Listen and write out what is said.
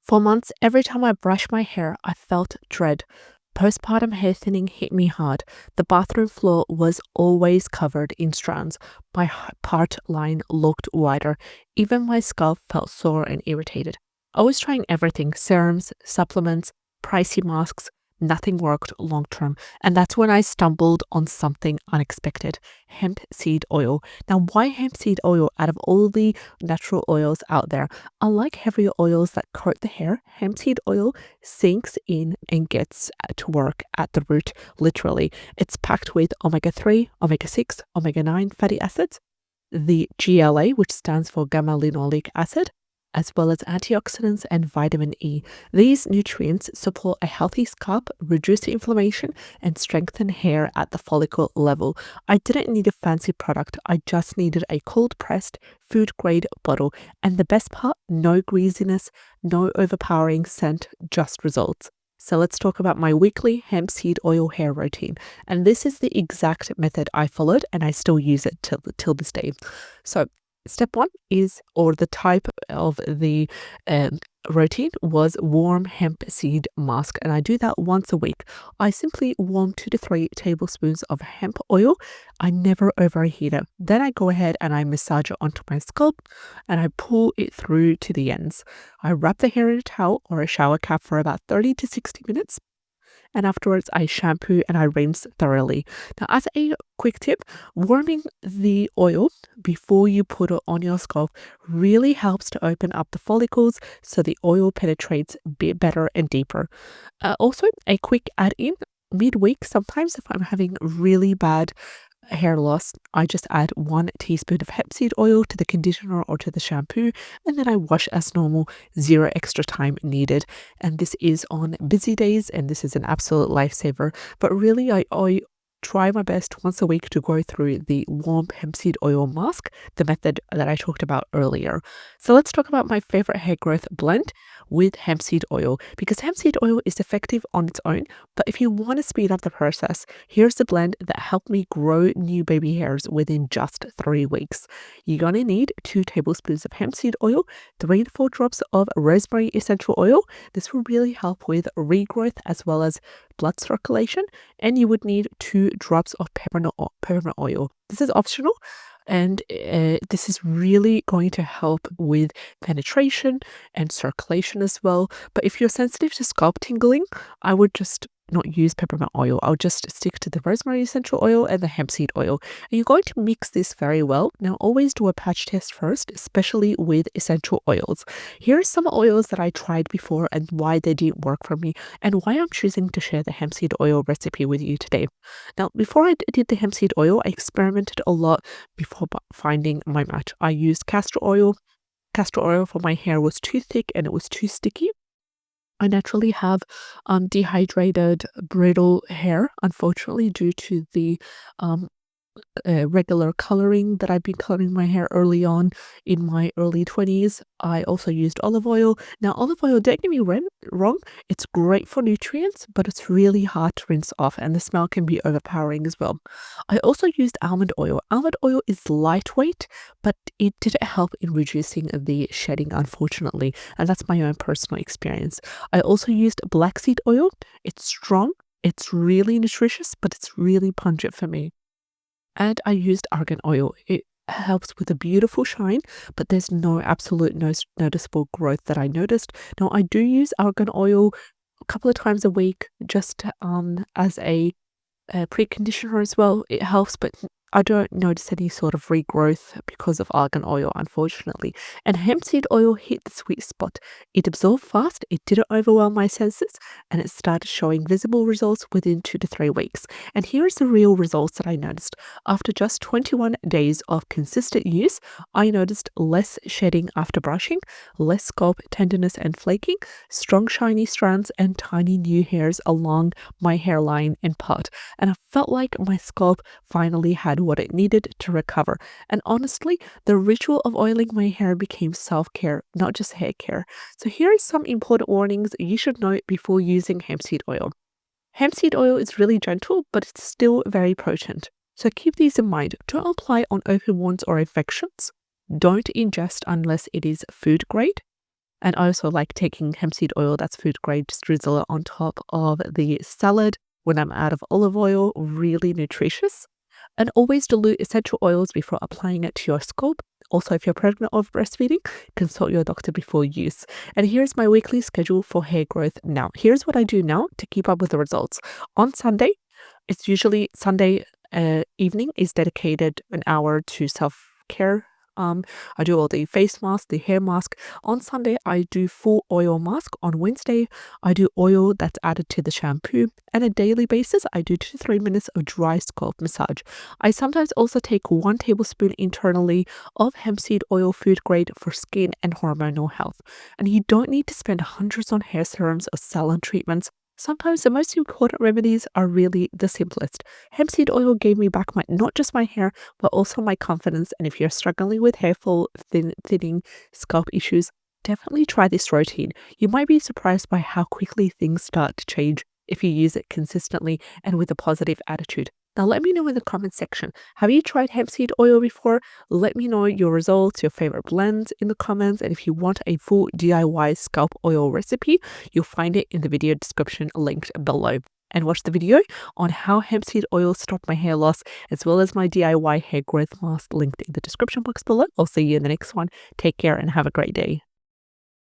For months, every time I brushed my hair, I felt dread. Postpartum hair thinning hit me hard. The bathroom floor was always covered in strands. My part line looked wider. Even my scalp felt sore and irritated. I was trying everything: serums, supplements, pricey masks. Nothing worked long term. And that's when I stumbled on something unexpected: hemp seed oil. Now, why hemp seed oil out of all the natural oils out there? Unlike heavier oils that coat the hair, hemp seed oil sinks in and gets to work at the root, literally. It's packed with omega-3, omega-6, omega-9 fatty acids, the GLA, which stands for gamma linolenic acid, as well as antioxidants and vitamin E. These nutrients support a healthy scalp, reduce inflammation, and strengthen hair at the follicle level. I didn't need a fancy product. I just needed a cold-pressed, food-grade bottle. And the best part, no greasiness, no overpowering scent, just results. So let's talk about my weekly hemp seed oil hair routine. And this is the exact method I followed, and I still use it till this day. So step one is, or the type of the routine was warm hemp seed mask, and I do that once a week. I simply warm 2 to 3 tablespoons of hemp oil. I never overheat it. Then I go ahead and I massage it onto my scalp and I pull it through to the ends. I wrap the hair in a towel or a shower cap for about 30 to 60 minutes. And afterwards I shampoo and I rinse thoroughly. Now, as a quick tip, warming the oil before you put it on your scalp really helps to open up the follicles so the oil penetrates a bit better and deeper. Also, a quick add-in: midweek, sometimes if I'm having really bad hair loss, I just add 1 teaspoon of hemp seed oil to the conditioner or to the shampoo, and then I wash as normal, 0 extra time needed. And this is on busy days, and this is an absolute lifesaver. But really, I try my best once a week to go through the warm hemp seed oil mask, the method that I talked about earlier. So let's talk about my favorite hair growth blend with hemp seed oil, because hemp seed oil is effective on its own, but if you want to speed up the process, here's the blend that helped me grow new baby hairs within just 3 weeks. You're gonna need 2 tablespoons of hemp seed oil, 3 to 4 drops of rosemary essential oil. This will really help with regrowth as well as blood circulation, and you would need 2 drops of peppermint oil. This is optional, and this is really going to help with penetration and circulation as well. But if you're sensitive to scalp tingling, I would just not use peppermint oil. I'll just stick to the rosemary essential oil and the hemp seed oil. And you're going to mix this very well. Now, always do a patch test first, especially with essential oils. Here are some oils that I tried before and why they didn't work for me, and why I'm choosing to share the hemp seed oil recipe with you today. Now, before I did the hemp seed oil, I experimented a lot before finding my match. I used castor oil. Castor oil for my hair was too thick and it was too sticky. I naturally have dehydrated, brittle hair, unfortunately, due to the regular coloring that I've been coloring my hair early on in my early 20s. I also used olive oil. Now, olive oil, don't get me wrong, it's great for nutrients, but it's really hard to rinse off and the smell can be overpowering as well. I also used almond oil. Almond oil is lightweight, but it didn't help in reducing the shedding, unfortunately, and that's my own personal experience. I also used black seed oil. It's strong, it's really nutritious, but it's really pungent for me. And I used argan oil. It helps with a beautiful shine, but there's no absolute noticeable growth that I noticed. Now, I do use argan oil a couple of times a week, just as a preconditioner as well. It helps, but I don't notice any sort of regrowth because of argan oil, unfortunately. And hemp seed oil hit the sweet spot. It absorbed fast, it didn't overwhelm my senses, and it started showing visible results within 2 to 3 weeks. And here's the real results that I noticed. After just 21 days of consistent use, I noticed less shedding after brushing, less scalp tenderness and flaking, strong shiny strands, and tiny new hairs along my hairline and part. And I felt like my scalp finally had what it needed to recover. And honestly, the ritual of oiling my hair became self-care, not just hair care. So here are some important warnings you should know before using hemp seed oil. Hemp seed oil is really gentle, but it's still very potent. So keep these in mind. Don't apply on open wounds or infections. Don't ingest unless it is food grade. And I also like taking hemp seed oil that's food grade, just drizzle it on top of the salad when I'm out of olive oil. Really nutritious. And always dilute essential oils before applying it to your scalp. Also, if you're pregnant or breastfeeding, consult your doctor before use. And here's my weekly schedule for hair growth now. Here's what I do now to keep up with the results. On Sunday, it's usually Sunday evening is dedicated an hour to self-care. I do all the face mask, the hair mask. On Sunday, I do full oil mask. On Wednesday, I do oil that's added to the shampoo. And a daily basis, I do 2 to 3 minutes of dry scalp massage. I sometimes also take 1 tablespoon internally of hemp seed oil, food grade, for skin and hormonal health. And you don't need to spend hundreds on hair serums or salon treatments. Sometimes the most important remedies are really the simplest. Hemp seed oil gave me back not just my hair, but also my confidence. And if you're struggling with hair fall, thinning, scalp issues, definitely try this routine. You might be surprised by how quickly things start to change if you use it consistently and with a positive attitude. Now, let me know in the comment section. Have you tried hemp seed oil before? Let me know your results, your favorite blends in the comments. And if you want a full DIY scalp oil recipe, you'll find it in the video description linked below. And watch the video on how hemp seed oil stopped my hair loss, as well as my DIY hair growth mask linked in the description box below. I'll see you in the next one. Take care and have a great day.